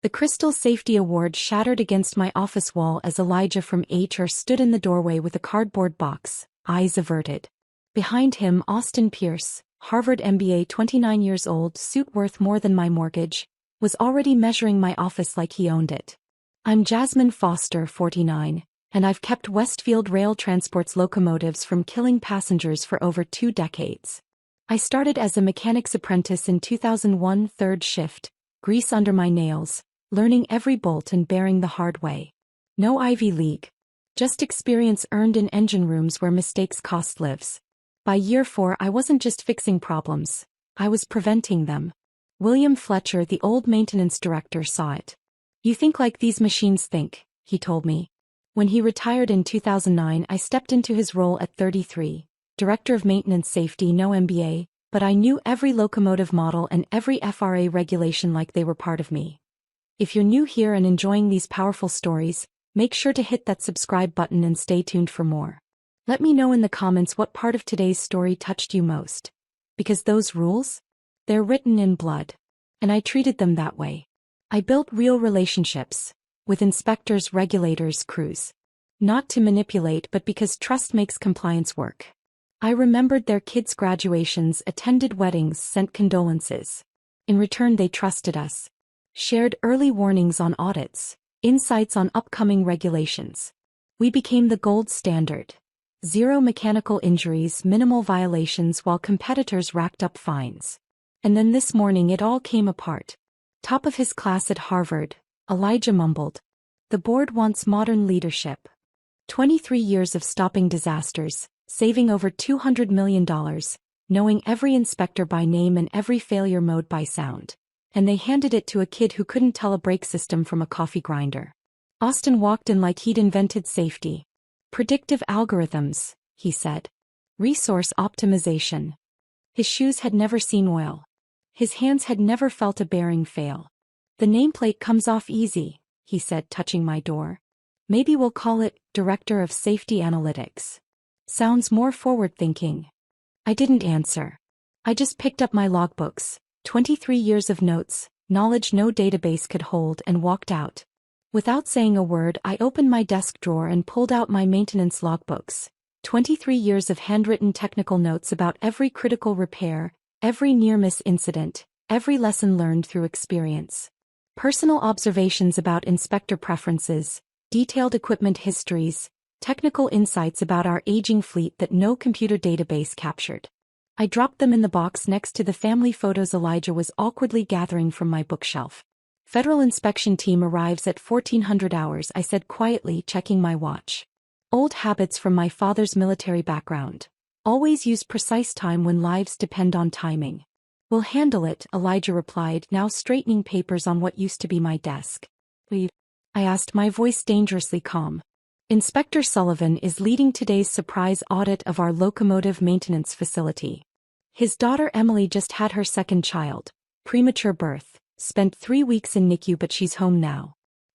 The Crystal Safety Award shattered against my office wall as Elijah from HR stood in the doorway with a cardboard box, eyes averted. Behind him, Austin Pierce, Harvard MBA, 29 years old, suit worth more than my mortgage, was already measuring my office like he owned it. I'm Jasmine Foster, 49, and I've kept Westfield Rail Transport's locomotives from killing passengers for over 2 decades. I started as a mechanic's apprentice in 2001, third shift, grease under my nails, learning every bolt and bearing the hard way. No Ivy League. Just experience earned in engine rooms where mistakes cost lives. By year 4 I wasn't just fixing problems, I was preventing them. William Fletcher, the old maintenance director, saw it. "You think like these machines think," he told me. When he retired in 2009, I stepped into his role at 33, Director of Maintenance Safety, no MBA, but I knew every locomotive model and every FRA regulation like they were part of me. If you're new here and enjoying these powerful stories, make sure to hit that subscribe button and stay tuned for more. Let me know in the comments what part of today's story touched you most. Because those rules? They're written in blood. And I treated them that way. I built real relationships. With inspectors, regulators, crews. Not to manipulate, but because trust makes compliance work. I remembered their kids' graduations, attended weddings, sent condolences. In return, they trusted us. Shared early warnings on audits, insights on upcoming regulations. We became the gold standard. 0 mechanical injuries, minimal violations, while competitors racked up fines. And then this morning it all came apart. Top of his class at Harvard, Elijah mumbled. "The board wants modern leadership." 23 years of stopping disasters, saving over $200 million, knowing every inspector by name and every failure mode by sound. And they handed it to a kid who couldn't tell a brake system from a coffee grinder. Austin walked in like he'd invented safety. "Predictive algorithms," he said. "Resource optimization." His shoes had never seen oil. His hands had never felt a bearing fail. "The nameplate comes off easy," he said, touching my door. "Maybe we'll call it Director of Safety Analytics. Sounds more forward-thinking." I didn't answer. I just picked up my logbooks, 23 years of notes, knowledge no database could hold, and walked out. Without saying a word, I opened my desk drawer and pulled out my maintenance logbooks. 23 years of handwritten technical notes about every critical repair, every near-miss incident, every lesson learned through experience. Personal observations about inspector preferences, detailed equipment histories, technical insights about our aging fleet that no computer database captured. I dropped them in the box next to the family photos Elijah was awkwardly gathering from my bookshelf. "Federal inspection team arrives at 1400 hours," I said quietly, checking my watch. Old habits from my father's military background. Always use precise time when lives depend on timing. "We'll handle it," Elijah replied, now straightening papers on what used to be my desk. "Leave?" I asked, my voice dangerously calm. "Inspector Sullivan is leading today's surprise audit of our locomotive maintenance facility. His daughter Emily just had her second child, premature birth, spent 3 weeks in NICU, but she's home now.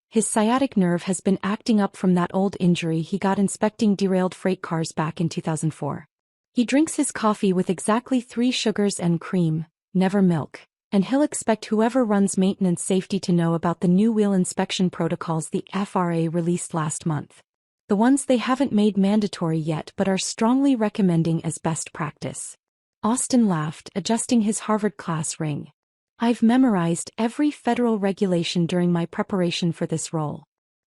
His sciatic nerve has been acting up from that old injury he got inspecting derailed freight cars back in 2004. He drinks his coffee with exactly 3 sugars and cream, never milk, and he'll expect whoever runs maintenance safety to know about the new wheel inspection protocols the FRA released last month. The ones they haven't made mandatory yet but are strongly recommending as best practice." Austin laughed, adjusting his Harvard class ring. "I've memorized every federal regulation during my preparation for this role.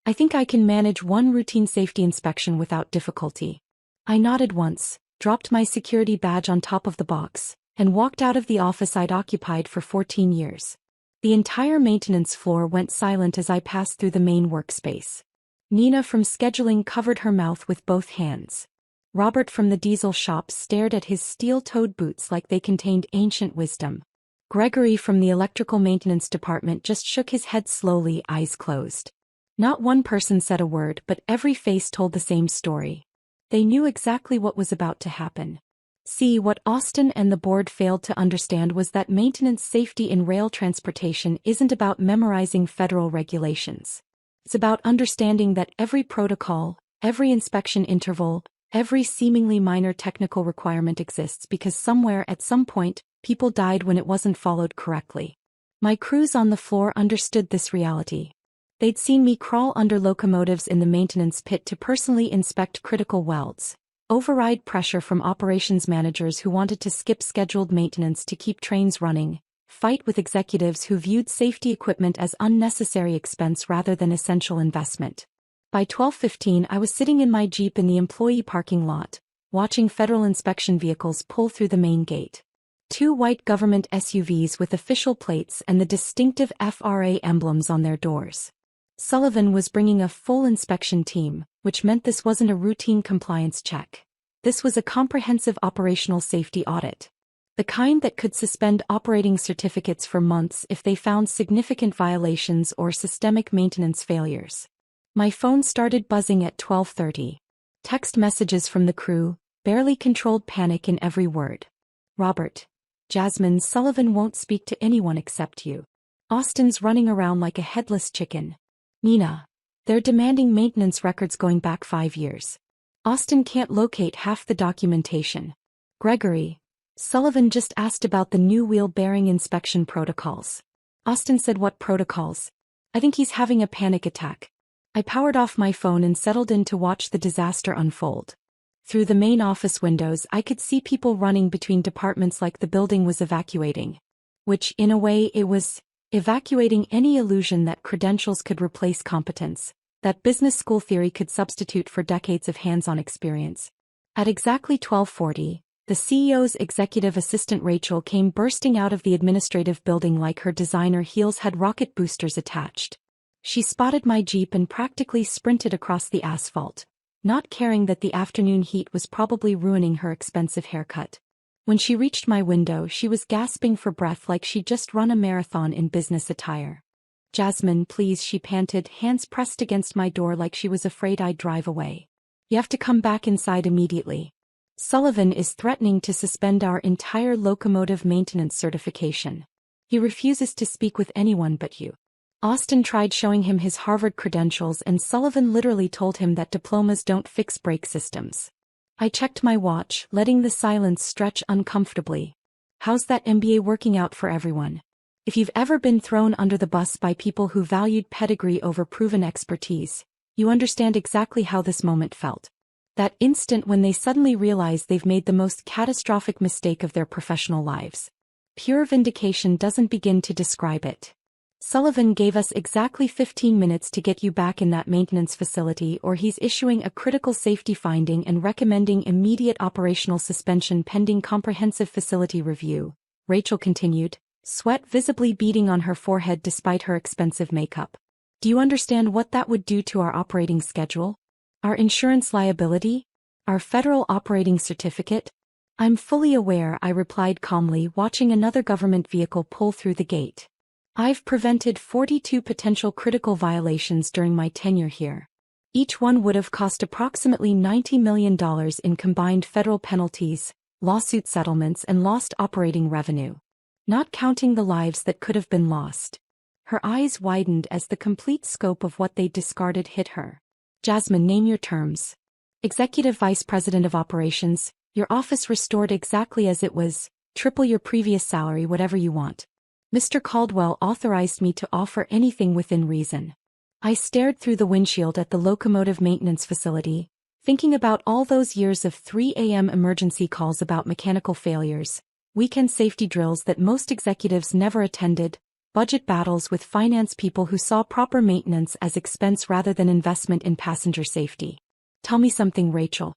I think I can manage one routine safety inspection without difficulty." I nodded once, dropped my security badge on top of the box, and walked out of the office I'd occupied for 14 years. The entire maintenance floor went silent as I passed through the main workspace. Nina from scheduling covered her mouth with both hands. Robert from the diesel shop stared at his steel-toed boots like they contained ancient wisdom. Gregory from the electrical maintenance department just shook his head slowly, eyes closed. Not one person said a word, but every face told the same story. They knew exactly what was about to happen. See, what Austin and the board failed to understand was that maintenance safety in rail transportation isn't about memorizing federal regulations. It's about understanding that every protocol, every inspection interval, every seemingly minor technical requirement exists because somewhere at some point, people died when it wasn't followed correctly. My crews on the floor understood this reality. They'd seen me crawl under locomotives in the maintenance pit to personally inspect critical welds, override pressure from operations managers who wanted to skip scheduled maintenance to keep trains running, fight with executives who viewed safety equipment as unnecessary expense rather than essential investment. By 12:15 I was sitting in my Jeep in the employee parking lot, watching federal inspection vehicles pull through the main gate. Two white government SUVs with official plates and the distinctive FRA emblems on their doors. Sullivan was bringing a full inspection team, which meant this wasn't a routine compliance check. This was a comprehensive operational safety audit. The kind that could suspend operating certificates for months if they found significant violations or systemic maintenance failures. My phone started buzzing at 12:30. Text messages from the crew, barely controlled panic in every word. Robert. Jasmine, Sullivan won't speak to anyone except you. Austin's running around like a headless chicken. Nina. They're demanding maintenance records going back 5 years. Austin can't locate half the documentation. Gregory. Sullivan just asked about the new wheel bearing inspection protocols. Austin said, what protocols? I think he's having a panic attack. I powered off my phone and settled in to watch the disaster unfold. Through the main office windows I could see people running between departments like the building was evacuating. Which, in a way, it was. Evacuating any illusion that credentials could replace competence, that business school theory could substitute for decades of hands-on experience. At exactly 12:40, the CEO's executive assistant Rachel came bursting out of the administrative building like her designer heels had rocket boosters attached. She spotted my Jeep and practically sprinted across the asphalt, not caring that the afternoon heat was probably ruining her expensive haircut. When she reached my window, she was gasping for breath like she'd just run a marathon in business attire. Jasmine, please, she panted, hands pressed against my door like she was afraid I'd drive away. You have to come back inside immediately. Sullivan is threatening to suspend our entire locomotive maintenance certification. He refuses to speak with anyone but you. Austin tried showing him his Harvard credentials and Sullivan literally told him that diplomas don't fix brake systems. I checked my watch, letting the silence stretch uncomfortably. How's that MBA working out for everyone? If you've ever been thrown under the bus by people who valued pedigree over proven expertise, you understand exactly how this moment felt. That instant when they suddenly realize they've made the most catastrophic mistake of their professional lives. Pure vindication doesn't begin to describe it. Sullivan gave us exactly 15 minutes to get you back in that maintenance facility, or he's issuing a critical safety finding and recommending immediate operational suspension pending comprehensive facility review, Rachel continued, sweat visibly beading on her forehead despite her expensive makeup. Do you understand what that would do to our operating schedule? Our insurance liability? Our federal operating certificate? I'm fully aware, I replied calmly, watching another government vehicle pull through the gate. I've prevented 42 potential critical violations during my tenure here. Each one would have cost approximately $90 million in combined federal penalties, lawsuit settlements, and lost operating revenue. Not counting the lives that could have been lost. Her eyes widened as the complete scope of what they'd discarded hit her. Jasmine, name your terms. Executive Vice President of Operations, your office restored exactly as it was, triple your previous salary, whatever you want. Mr. Caldwell authorized me to offer anything within reason. I stared through the windshield at the locomotive maintenance facility, thinking about all those years of 3 a.m. emergency calls about mechanical failures, weekend safety drills that most executives never attended, budget battles with finance people who saw proper maintenance as expense rather than investment in passenger safety. Tell me something, Rachel.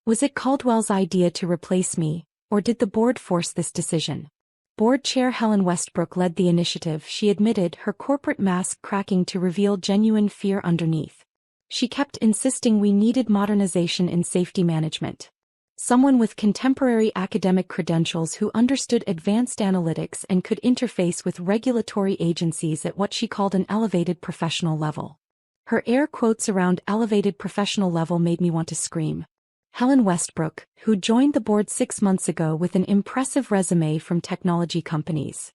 Was it Caldwell's idea to replace me, or did the board force this decision? Board Chair Helen Westbrook led the initiative, she admitted, her corporate mask cracking to reveal genuine fear underneath. She kept insisting we needed modernization in safety management. Someone with contemporary academic credentials who understood advanced analytics and could interface with regulatory agencies at what she called an elevated professional level. Her air quotes around elevated professional level made me want to scream. Helen Westbrook, who joined the board 6 months ago with an impressive resume from technology companies.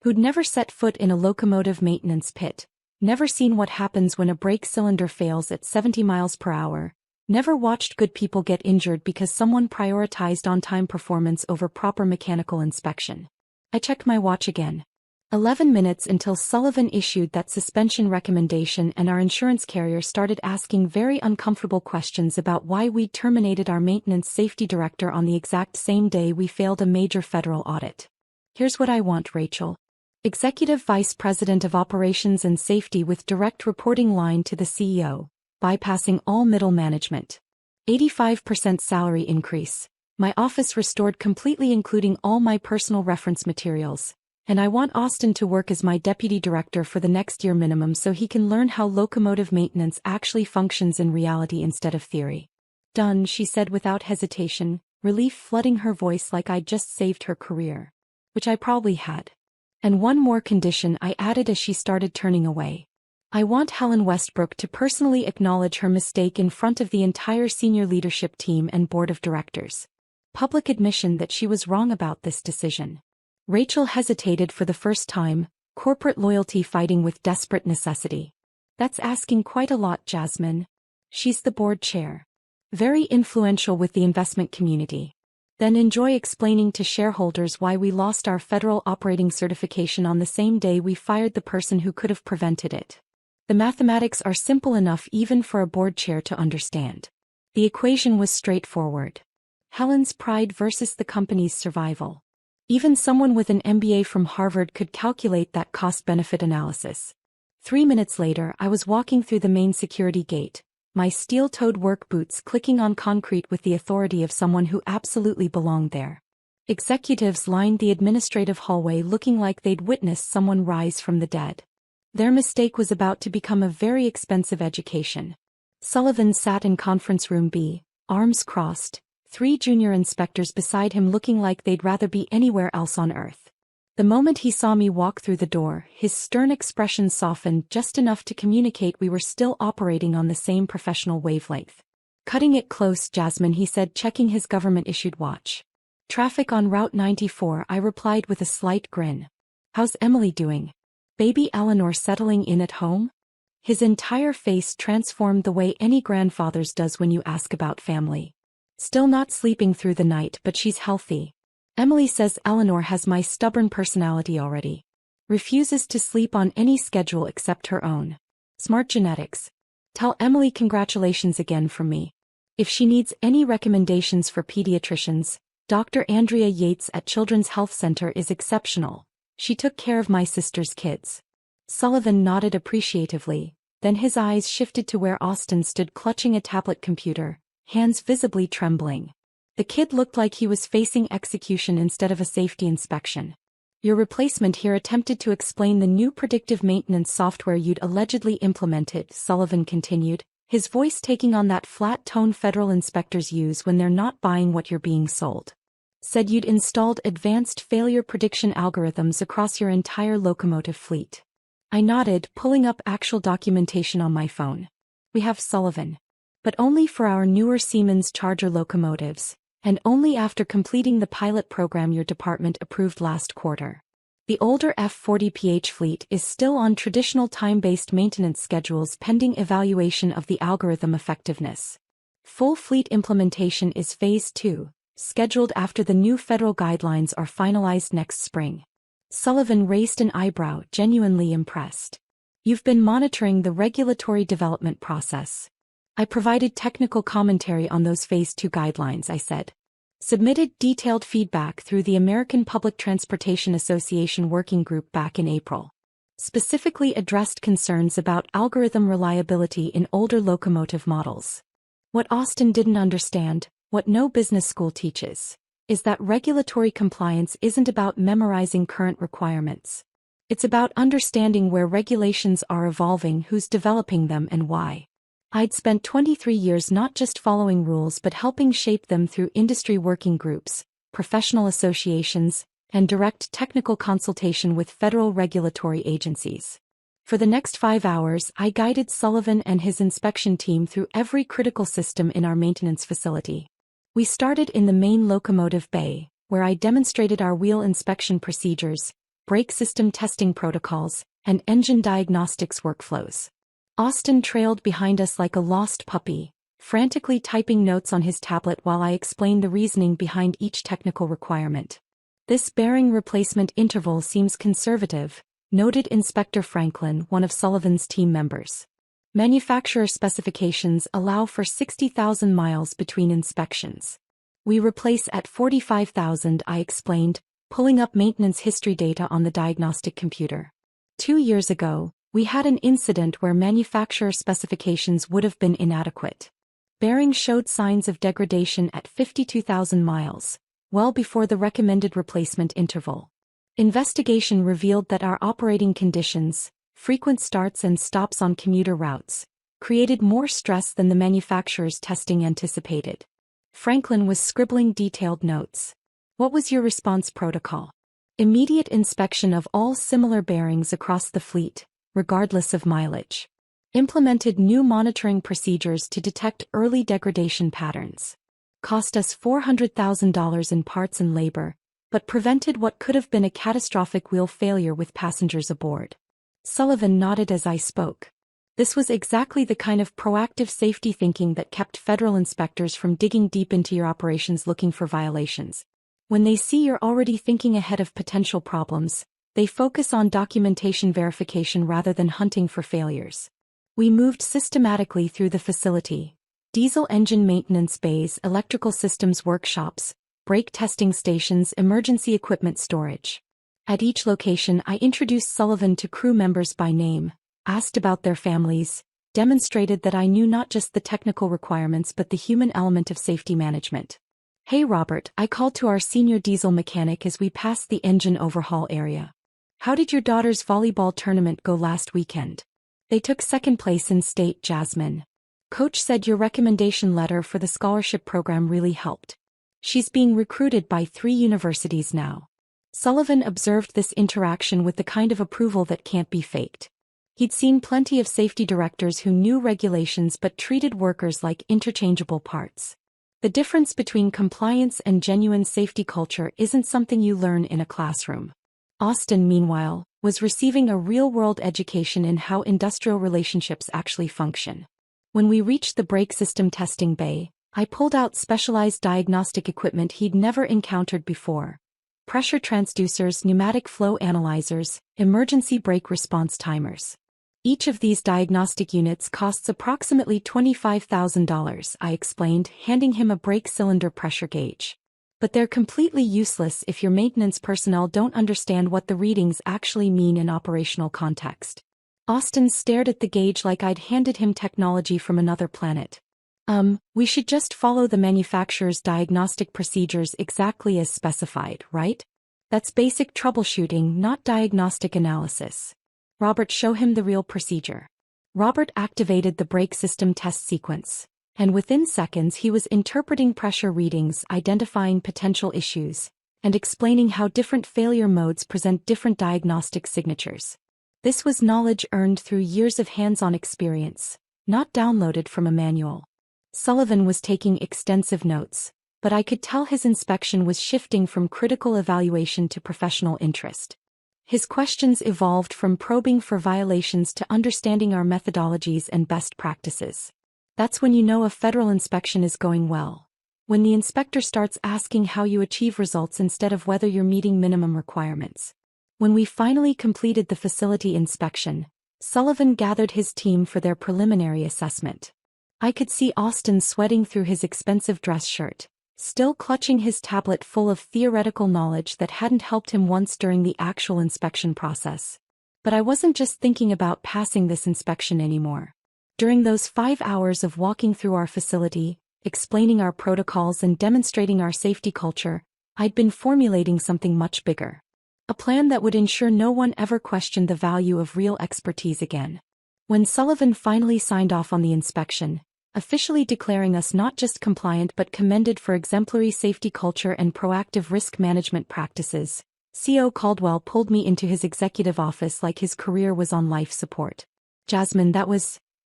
Who'd never set foot in a locomotive maintenance pit, never seen what happens when a brake cylinder fails at 70 miles per hour, never watched good people get injured because someone prioritized on-time performance over proper mechanical inspection. I checked my watch again. 11 minutes until Sullivan issued that suspension recommendation and our insurance carrier started asking very uncomfortable questions about why we terminated our maintenance safety director on the exact same day we failed a major federal audit. Here's what I want, Rachel. Executive Vice President of Operations and Safety with direct reporting line to the CEO, bypassing all middle management. 85% salary increase. My office restored completely including all my personal reference materials. And I want Austin to work as my deputy director for the next year minimum so he can learn how locomotive maintenance actually functions in reality instead of theory. Done, she said without hesitation, relief flooding her voice like I'd just saved her career. Which I probably had. And one more condition I added as she started turning away. I want Helen Westbrook to personally acknowledge her mistake in front of the entire senior leadership team and board of directors. Public admission that she was wrong about this decision. Rachel hesitated for the first time, corporate loyalty fighting with desperate necessity. That's asking quite a lot, Jasmine. She's the board chair. Very influential with the investment community. Then enjoy explaining to shareholders why we lost our federal operating certification on the same day we fired the person who could have prevented it. The mathematics are simple enough even for a board chair to understand. The equation was straightforward. Helen's pride versus the company's survival. Even someone with an MBA from Harvard could calculate that cost-benefit analysis. 3 minutes later, I was walking through the main security gate, my steel-toed work boots clicking on concrete with the authority of someone who absolutely belonged there. Executives lined the administrative hallway looking like they'd witnessed someone rise from the dead. Their mistake was about to become a very expensive education. Sullivan sat in conference room B, arms crossed, 3 junior inspectors beside him looking like they'd rather be anywhere else on earth. The moment he saw me walk through the door, his stern expression softened just enough to communicate we were still operating on the same professional wavelength. Cutting it close, Jasmine, he said, checking his government-issued watch. Traffic on Route 94, I replied with a slight grin. How's Emily doing? Baby Eleanor settling in at home? His entire face transformed the way any grandfather's does when you ask about family. Still not sleeping through the night, but she's healthy. Emily says Eleanor has my stubborn personality already. Refuses to sleep on any schedule except her own. Smart genetics. Tell Emily congratulations again from me. If she needs any recommendations for pediatricians, Dr. Andrea Yates at Children's Health Center is exceptional. She took care of my sister's kids. Sullivan nodded appreciatively, then his eyes shifted to where Austin stood clutching a tablet computer, hands visibly trembling. The kid looked like he was facing execution instead of a safety inspection. Your replacement here attempted to explain the new predictive maintenance software you'd allegedly implemented, Sullivan continued, his voice taking on that flat tone federal inspectors use when they're not buying what you're being sold. Said you'd installed advanced failure prediction algorithms across your entire locomotive fleet. I nodded, pulling up actual documentation on my phone. We have, Sullivan. But only for our newer Siemens Charger locomotives, and only after completing the pilot program your department approved last quarter. The older F40PH fleet is still on traditional time-based maintenance schedules pending evaluation of the algorithm effectiveness. Full fleet implementation is Phase 2, scheduled after the new federal guidelines are finalized next spring. Sullivan raised an eyebrow, genuinely impressed. You've been monitoring the regulatory development process. I provided technical commentary on those Phase 2 guidelines, I said. Submitted detailed feedback through the American Public Transportation Association Working Group back in April. Specifically addressed concerns about algorithm reliability in older locomotive models. What Austin didn't understand, what no business school teaches, is that regulatory compliance isn't about memorizing current requirements. It's about understanding where regulations are evolving, who's developing them, and why. I'd spent 23 years not just following rules but helping shape them through industry working groups, professional associations, and direct technical consultation with federal regulatory agencies. For the next 5 hours, I guided Sullivan and his inspection team through every critical system in our maintenance facility. We started in the main locomotive bay, where I demonstrated our wheel inspection procedures, brake system testing protocols, and engine diagnostics workflows. Austin trailed behind us like a lost puppy, frantically typing notes on his tablet while I explained the reasoning behind each technical requirement. This bearing replacement interval seems conservative, noted Inspector Franklin, one of Sullivan's team members. Manufacturer specifications allow for 60,000 miles between inspections. We replace at 45,000, I explained, pulling up maintenance history data on the diagnostic computer. 2 years ago, we had an incident where manufacturer specifications would have been inadequate. Bearing showed signs of degradation at 52,000 miles, well before the recommended replacement interval. Investigation revealed that our operating conditions, frequent starts and stops on commuter routes, created more stress than the manufacturer's testing anticipated. Franklin was scribbling detailed notes. What was your response protocol? Immediate inspection of all similar bearings across the fleet, regardless of mileage. Implemented new monitoring procedures to detect early degradation patterns. Cost us $400,000 in parts and labor, but prevented what could have been a catastrophic wheel failure with passengers aboard. Sullivan nodded as I spoke. This was exactly the kind of proactive safety thinking that kept federal inspectors from digging deep into your operations looking for violations. When they see you're already thinking ahead of potential problems, they focus on documentation verification rather than hunting for failures. We moved systematically through the facility. Diesel engine maintenance bays, electrical systems workshops, brake testing stations, emergency equipment storage. At each location, I introduced Sullivan to crew members by name, asked about their families, demonstrated that I knew not just the technical requirements but the human element of safety management. Hey Robert, I called to our senior diesel mechanic as we passed the engine overhaul area. How did your daughter's volleyball tournament go last weekend? They took second place in state, Jasmine. Coach said your recommendation letter for the scholarship program really helped. She's being recruited by 3 universities now. Sullivan observed this interaction with the kind of approval that can't be faked. He'd seen plenty of safety directors who knew regulations but treated workers like interchangeable parts. The difference between compliance and genuine safety culture isn't something you learn in a classroom. Austin, meanwhile, was receiving a real-world education in how industrial relationships actually function. When we reached the brake system testing bay, I pulled out specialized diagnostic equipment he'd never encountered before. Pressure transducers, pneumatic flow analyzers, emergency brake response timers. Each of these diagnostic units costs approximately $25,000, I explained, handing him a brake cylinder pressure gauge. But they're completely useless if your maintenance personnel don't understand what the readings actually mean in operational context. Austin stared at the gauge like I'd handed him technology from another planet. We should just follow the manufacturer's diagnostic procedures exactly as specified, right? That's basic troubleshooting, not diagnostic analysis. Robert, show him the real procedure. Robert activated the brake system test sequence, and within seconds he was interpreting pressure readings, identifying potential issues, and explaining how different failure modes present different diagnostic signatures. This was knowledge earned through years of hands-on experience, not downloaded from a manual. Sullivan was taking extensive notes, but I could tell his inspection was shifting from critical evaluation to professional interest. His questions evolved from probing for violations to understanding our methodologies and best practices. That's when you know a federal inspection is going well. When the inspector starts asking how you achieve results instead of whether you're meeting minimum requirements. When we finally completed the facility inspection, Sullivan gathered his team for their preliminary assessment. I could see Austin sweating through his expensive dress shirt, still clutching his tablet full of theoretical knowledge that hadn't helped him once during the actual inspection process. But I wasn't just thinking about passing this inspection anymore. During those 5 hours of walking through our facility, explaining our protocols and demonstrating our safety culture, I'd been formulating something much bigger. A plan that would ensure no one ever questioned the value of real expertise again. When Sullivan finally signed off on the inspection, officially declaring us not just compliant but commended for exemplary safety culture and proactive risk management practices, CO Caldwell pulled me into his executive office like his career was on life support. Jasmine,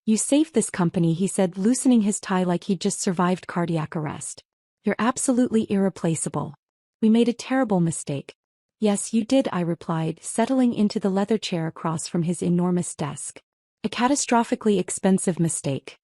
you saved this company, he said, loosening his tie like he'd just survived cardiac arrest. You're absolutely irreplaceable. We made a terrible mistake. Yes, you did, I replied, settling into the leather chair across from his enormous desk. A catastrophically expensive mistake.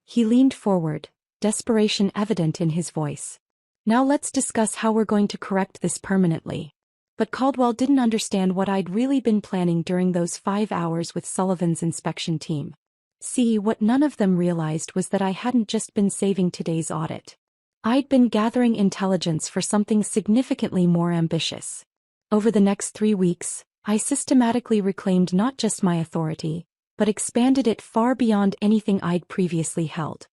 He leaned forward, desperation evident in his voice. Now let's discuss how we're going to correct this permanently. But Caldwell didn't understand what I'd really been planning during those 5 hours with Sullivan's inspection team. See, what none of them realized was that I hadn't just been saving today's audit. I'd been gathering intelligence for something significantly more ambitious. Over the next 3 weeks, I systematically reclaimed not just my authority, but expanded it far beyond anything I'd previously held.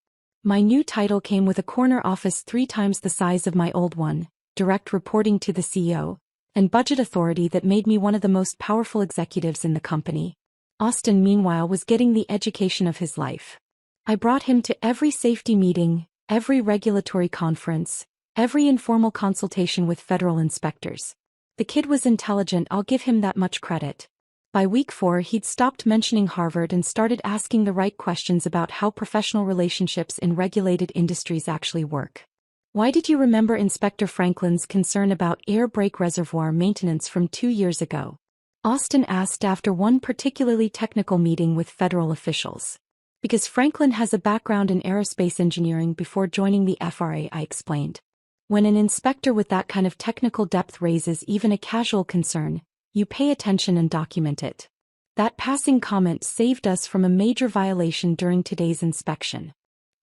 My new title came with a corner office 3 times the size of my old one, direct reporting to the CEO, and budget authority that made me one of the most powerful executives in the company. Austin, meanwhile, was getting the education of his life. I brought him to every safety meeting, every regulatory conference, every informal consultation with federal inspectors. The kid was intelligent, I'll give him that much credit. By week 4, he'd stopped mentioning Harvard and started asking the right questions about how professional relationships in regulated industries actually work. Why did you remember Inspector Franklin's concern about air brake reservoir maintenance from 2 years ago? Austin asked after one particularly technical meeting with federal officials. Because Franklin has a background in aerospace engineering before joining the FRA, I explained. When an inspector with that kind of technical depth raises even a casual concern, you pay attention and document it. That passing comment saved us from a major violation during today's inspection.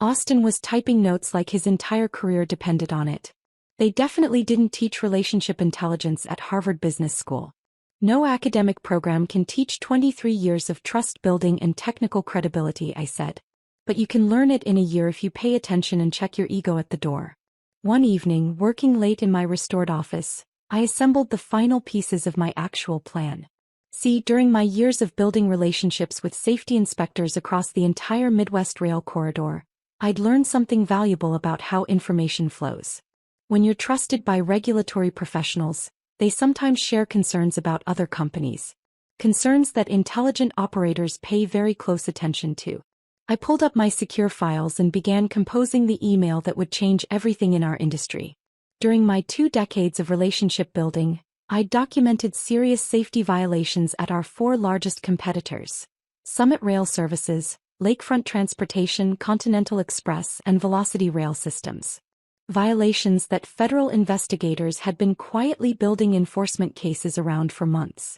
Austin was typing notes like his entire career depended on it. They definitely didn't teach relationship intelligence at Harvard Business School. No academic program can teach 23 years of trust building and technical credibility, I said. But you can learn it in a year if you pay attention and check your ego at the door. One evening, working late in my restored office, I assembled the final pieces of my actual plan. See, during my years of building relationships with safety inspectors across the entire Midwest Rail Corridor, I'd learned something valuable about how information flows. When you're trusted by regulatory professionals, they sometimes share concerns about other companies. Concerns that intelligent operators pay very close attention to. I pulled up my secure files and began composing the email that would change everything in our industry. During my 2 decades of relationship building, I documented serious safety violations at our 4 largest competitors: Summit Rail Services, Lakefront Transportation, Continental Express, and Velocity Rail Systems. Violations that federal investigators had been quietly building enforcement cases around for months.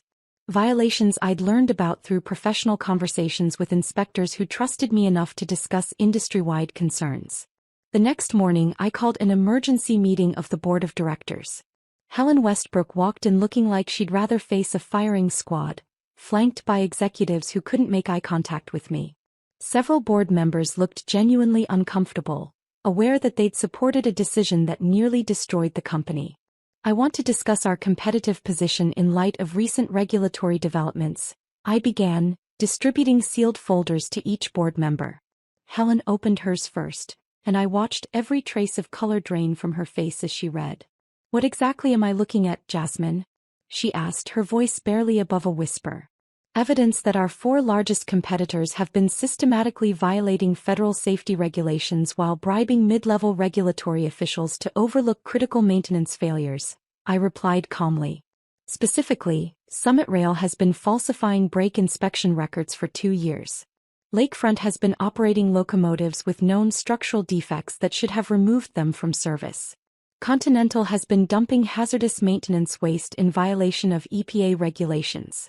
Violations I'd learned about through professional conversations with inspectors who trusted me enough to discuss industry-wide concerns. The next morning, I called an emergency meeting of the board of directors. Helen Westbrook walked in looking like she'd rather face a firing squad, flanked by executives who couldn't make eye contact with me. Several board members looked genuinely uncomfortable, aware that they'd supported a decision that nearly destroyed the company. I want to discuss our competitive position in light of recent regulatory developments. I began, distributing sealed folders to each board member. Helen opened hers first, and I watched every trace of color drain from her face as she read. "What exactly am I looking at, Jasmine?" she asked, her voice barely above a whisper. "Evidence that our 4 largest competitors have been systematically violating federal safety regulations while bribing mid-level regulatory officials to overlook critical maintenance failures," I replied calmly. Specifically, Summit Rail has been falsifying brake inspection records for 2 years. Lakefront has been operating locomotives with known structural defects that should have removed them from service. Continental has been dumping hazardous maintenance waste in violation of EPA regulations.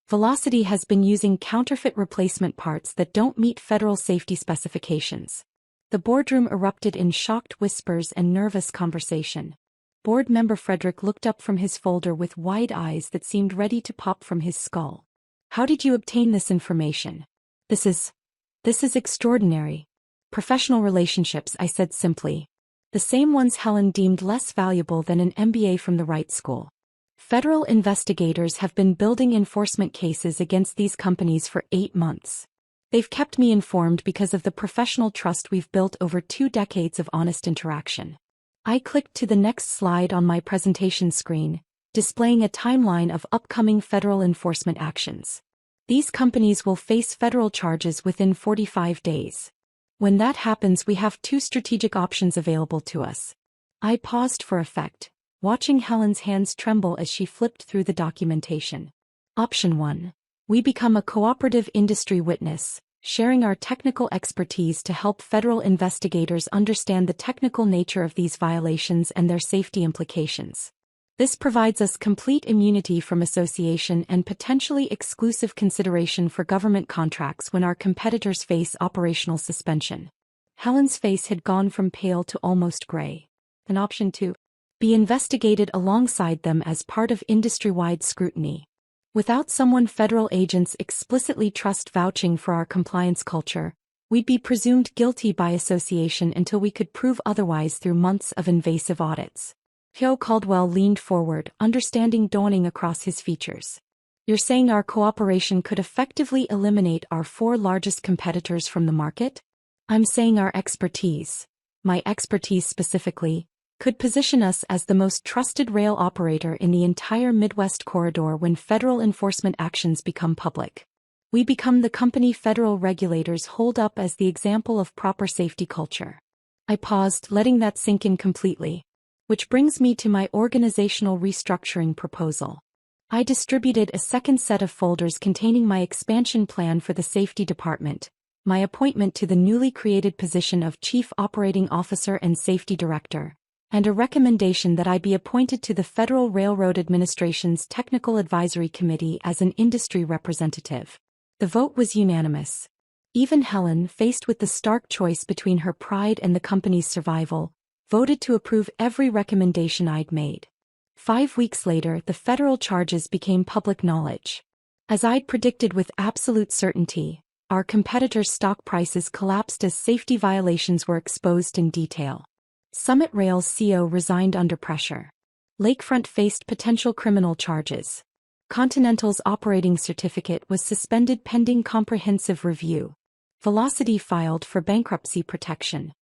Velocity has been using counterfeit replacement parts that don't meet federal safety specifications. The boardroom erupted in shocked whispers and nervous conversation. Board member Frederick looked up from his folder with wide eyes that seemed ready to pop from his skull. "How did you obtain this information?" This is extraordinary. "Professional relationships," I said simply. The same ones Helen deemed less valuable than an MBA from the right school. Federal investigators have been building enforcement cases against these companies for 8 months. They've kept me informed because of the professional trust we've built over 2 decades of honest interaction. I clicked to the next slide on my presentation screen, displaying a timeline of upcoming federal enforcement actions. These companies will face federal charges within 45 days. When that happens, we have 2 strategic options available to us. I paused for effect, watching Helen's hands tremble as she flipped through the documentation. Option 1. We become a cooperative industry witness, sharing our technical expertise to help federal investigators understand the technical nature of these violations and their safety implications. This provides us complete immunity from association and potentially exclusive consideration for government contracts when our competitors face operational suspension. Helen's face had gone from pale to almost gray. An option to be investigated alongside them as part of industry-wide scrutiny. Without someone federal agents explicitly trust vouching for our compliance culture, we'd be presumed guilty by association until we could prove otherwise through months of invasive audits. Hugh Caldwell leaned forward, understanding dawning across his features. You're saying our cooperation could effectively eliminate our 4 largest competitors from the market? I'm saying our expertise, my expertise specifically, could position us as the most trusted rail operator in the entire Midwest corridor when federal enforcement actions become public. We become the company federal regulators hold up as the example of proper safety culture. I paused, letting that sink in completely. Which brings me to my organizational restructuring proposal. I distributed a second set of folders containing my expansion plan for the safety department, my appointment to the newly created position of Chief Operating Officer and Safety Director, and a recommendation that I be appointed to the Federal Railroad Administration's Technical Advisory Committee as an industry representative. The vote was unanimous. Even Helen, faced with the stark choice between her pride and the company's survival, voted to approve every recommendation I'd made. 5 weeks later, the federal charges became public knowledge. As I'd predicted with absolute certainty, our competitors' stock prices collapsed as safety violations were exposed in detail. Summit Rail's CEO resigned under pressure. Lakefront faced potential criminal charges. Continental's operating certificate was suspended pending comprehensive review. Velocity filed for bankruptcy protection.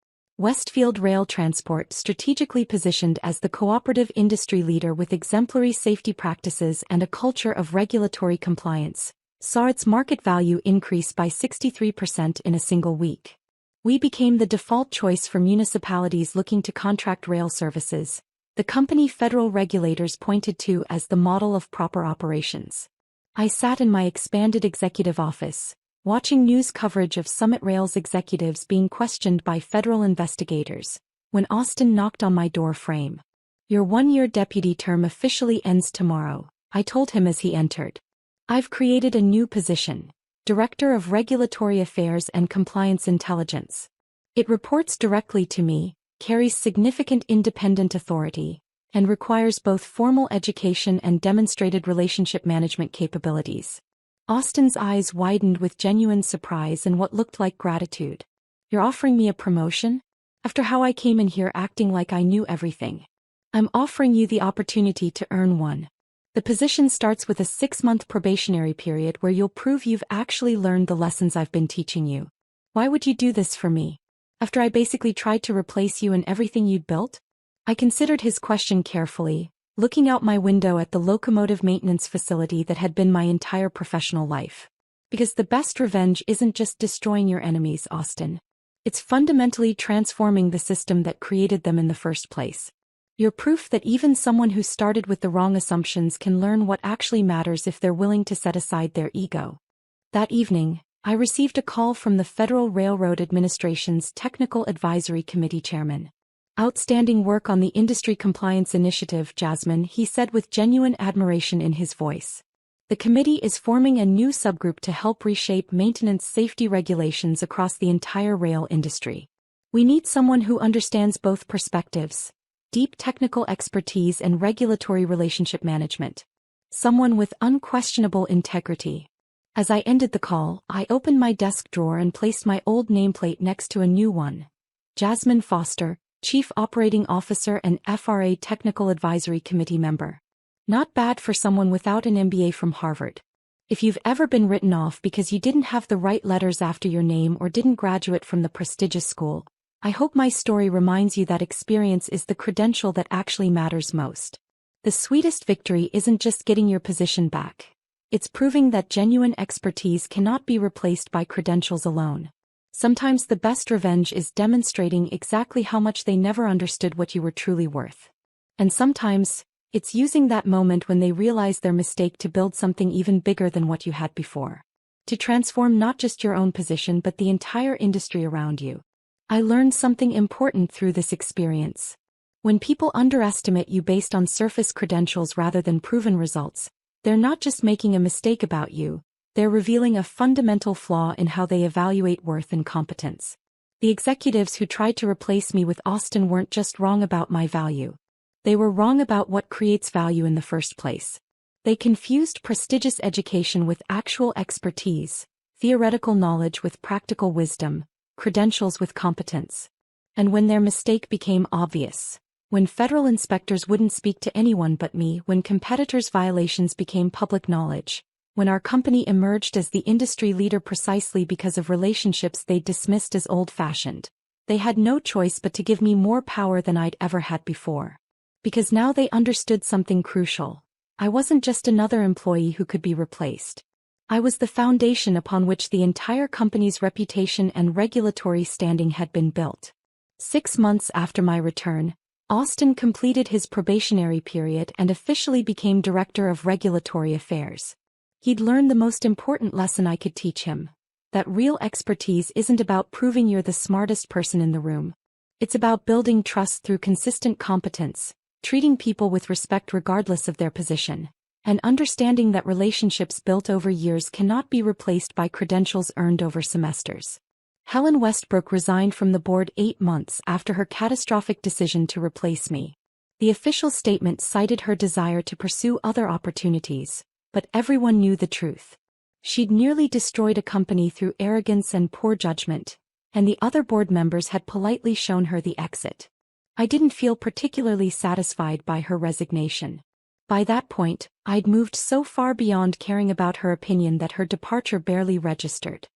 Westfield Rail Transport, strategically positioned as the cooperative industry leader with exemplary safety practices and a culture of regulatory compliance, saw its market value increase by 63% in a single week. We became the default choice for municipalities looking to contract rail services, the company federal regulators pointed to as the model of proper operations. I sat in my expanded executive office, watching news coverage of Summit Rail's executives being questioned by federal investigators, when Austin knocked on my door frame. Your 1-year deputy term officially ends tomorrow, I told him as he entered. I've created a new position, Director of Regulatory Affairs and Compliance Intelligence. It reports directly to me, carries significant independent authority, and requires both formal education and demonstrated relationship management capabilities. Austin's eyes widened with genuine surprise and what looked like gratitude. You're offering me a promotion? After how I came in here acting like I knew everything. I'm offering you the opportunity to earn one. The position starts with a 6-month probationary period where you'll prove you've actually learned the lessons I've been teaching you. Why would you do this for me? After I basically tried to replace you and everything you'd built? I considered his question carefully, looking out my window at the locomotive maintenance facility that had been my entire professional life. Because the best revenge isn't just destroying your enemies, Austin. It's fundamentally transforming the system that created them in the first place. You're proof that even someone who started with the wrong assumptions can learn what actually matters if they're willing to set aside their ego. That evening, I received a call from the Federal Railroad Administration's Technical Advisory Committee chairman. Outstanding work on the Industry Compliance Initiative, Jasmine, he said with genuine admiration in his voice. The committee is forming a new subgroup to help reshape maintenance safety regulations across the entire rail industry. We need someone who understands both perspectives, deep technical expertise and regulatory relationship management. Someone with unquestionable integrity. As I ended the call, I opened my desk drawer and placed my old nameplate next to a new one. Jasmine Foster, Chief Operating Officer and FRA Technical Advisory Committee member. Not bad for someone without an MBA from Harvard. If you've ever been written off because you didn't have the right letters after your name or didn't graduate from the prestigious school, I hope my story reminds you that experience is the credential that actually matters most. The sweetest victory isn't just getting your position back. It's proving that genuine expertise cannot be replaced by credentials alone. Sometimes the best revenge is demonstrating exactly how much they never understood what you were truly worth. And sometimes, it's using that moment when they realize their mistake to build something even bigger than what you had before. To transform not just your own position but the entire industry around you. I learned something important through this experience. When people underestimate you based on surface credentials rather than proven results, they're not just making a mistake about you, they're revealing a fundamental flaw in how they evaluate worth and competence. The executives who tried to replace me with Austin weren't just wrong about my value. They were wrong about what creates value in the first place. They confused prestigious education with actual expertise, theoretical knowledge with practical wisdom, credentials with competence. And when their mistake became obvious, when federal inspectors wouldn't speak to anyone but me, when competitors' violations became public knowledge, when our company emerged as the industry leader precisely because of relationships they dismissed as old-fashioned, they had no choice but to give me more power than I'd ever had before. Because now they understood something crucial. I wasn't just another employee who could be replaced. I was the foundation upon which the entire company's reputation and regulatory standing had been built. 6 months after my return, Austin completed his probationary period and officially became Director of Regulatory Affairs. He'd learned the most important lesson I could teach him: that real expertise isn't about proving you're the smartest person in the room. It's about building trust through consistent competence, treating people with respect regardless of their position, and understanding that relationships built over years cannot be replaced by credentials earned over semesters. Helen Westbrook resigned from the board 8 months after her catastrophic decision to replace me. The official statement cited her desire to pursue other opportunities, but everyone knew the truth. She'd nearly destroyed a company through arrogance and poor judgment, and the other board members had politely shown her the exit. I didn't feel particularly satisfied by her resignation. By that point, I'd moved so far beyond caring about her opinion that her departure barely registered.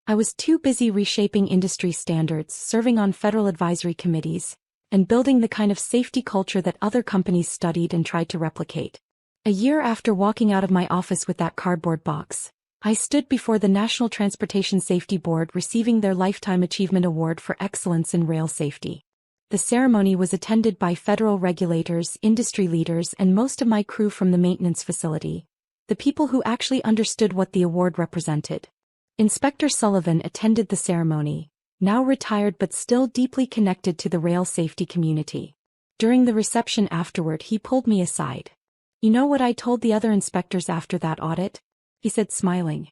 I was too busy reshaping industry standards, serving on federal advisory committees, and building the kind of safety culture that other companies studied and tried to replicate. A year after walking out of my office with that cardboard box, I stood before the National Transportation Safety Board receiving their Lifetime Achievement Award for Excellence in Rail Safety. The ceremony was attended by federal regulators, industry leaders, and most of my crew from the maintenance facility, the people who actually understood what the award represented. Inspector Sullivan attended the ceremony, now retired but still deeply connected to the rail safety community. During the reception afterward, he pulled me aside. "You know what I told the other inspectors after that audit?" he said, smiling.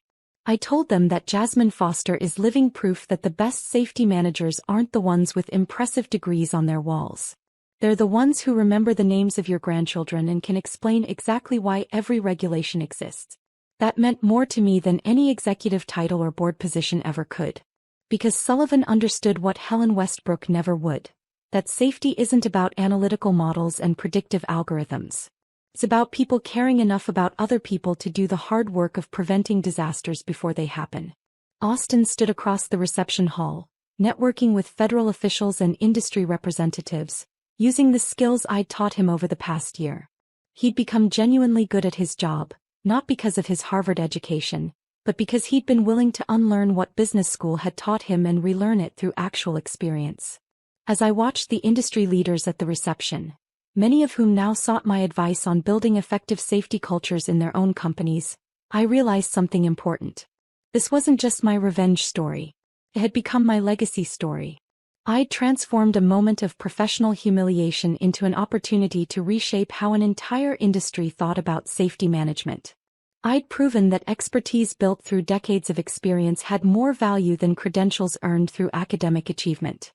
"I told them that Jasmine Foster is living proof that the best safety managers aren't the ones with impressive degrees on their walls. They're the ones who remember the names of your grandchildren and can explain exactly why every regulation exists." That meant more to me than any executive title or board position ever could. Because Sullivan understood what Helen Westbrook never would: that safety isn't about analytical models and predictive algorithms. It's about people caring enough about other people to do the hard work of preventing disasters before they happen. Austin stood across the reception hall, networking with federal officials and industry representatives, using the skills I'd taught him over the past year. He'd become genuinely good at his job, not because of his Harvard education, but because he'd been willing to unlearn what business school had taught him and relearn it through actual experience. As I watched the industry leaders at the reception, many of whom now sought my advice on building effective safety cultures in their own companies, I realized something important. This wasn't just my revenge story. It had become my legacy story. I'd transformed a moment of professional humiliation into an opportunity to reshape how an entire industry thought about safety management. I'd proven that expertise built through decades of experience had more value than credentials earned through academic achievement.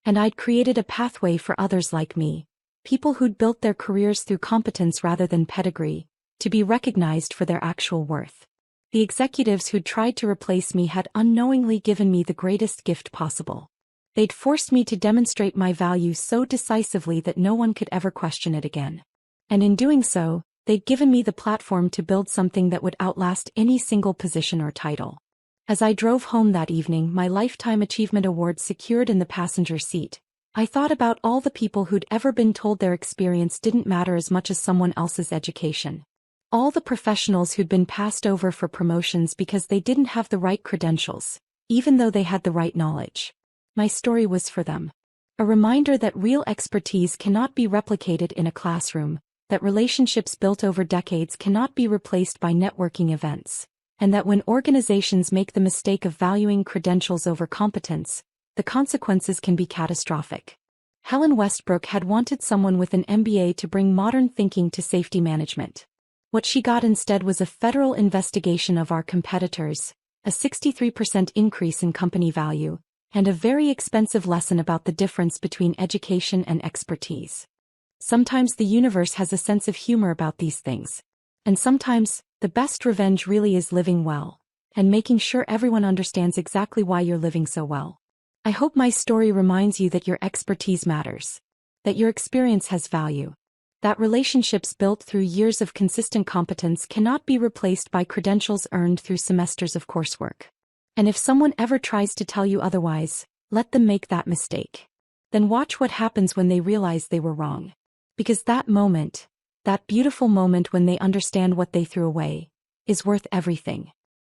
And I'd created a pathway for others like me, people who'd built their careers through competence rather than pedigree, to be recognized for their actual worth. The executives who'd tried to replace me had unknowingly given me the greatest gift possible. They'd forced me to demonstrate my value so decisively that no one could ever question it again. And in doing so, they'd given me the platform to build something that would outlast any single position or title. As I drove home that evening, my Lifetime Achievement Award secured in the passenger seat, I thought about all the people who'd ever been told their experience didn't matter as much as someone else's education. All the professionals who'd been passed over for promotions because they didn't have the right credentials, even though they had the right knowledge. My story was for them. A reminder that real expertise cannot be replicated in a classroom, that relationships built over decades cannot be replaced by networking events, and that when organizations make the mistake of valuing credentials over competence, the consequences can be catastrophic. Helen Westbrook had wanted someone with an MBA to bring modern thinking to safety management. What she got instead was a federal investigation of our competitors, a 63% increase in company value, and a very expensive lesson about the difference between education and expertise. Sometimes the universe has a sense of humor about these things. And sometimes, the best revenge really is living well, and making sure everyone understands exactly why you're living so well. I hope my story reminds you that your expertise matters, that your experience has value, that relationships built through years of consistent competence cannot be replaced by credentials earned through semesters of coursework. And if someone ever tries to tell you otherwise, let them make that mistake. Then watch what happens when they realize they were wrong. Because that moment, that beautiful moment when they understand what they threw away, is worth everything.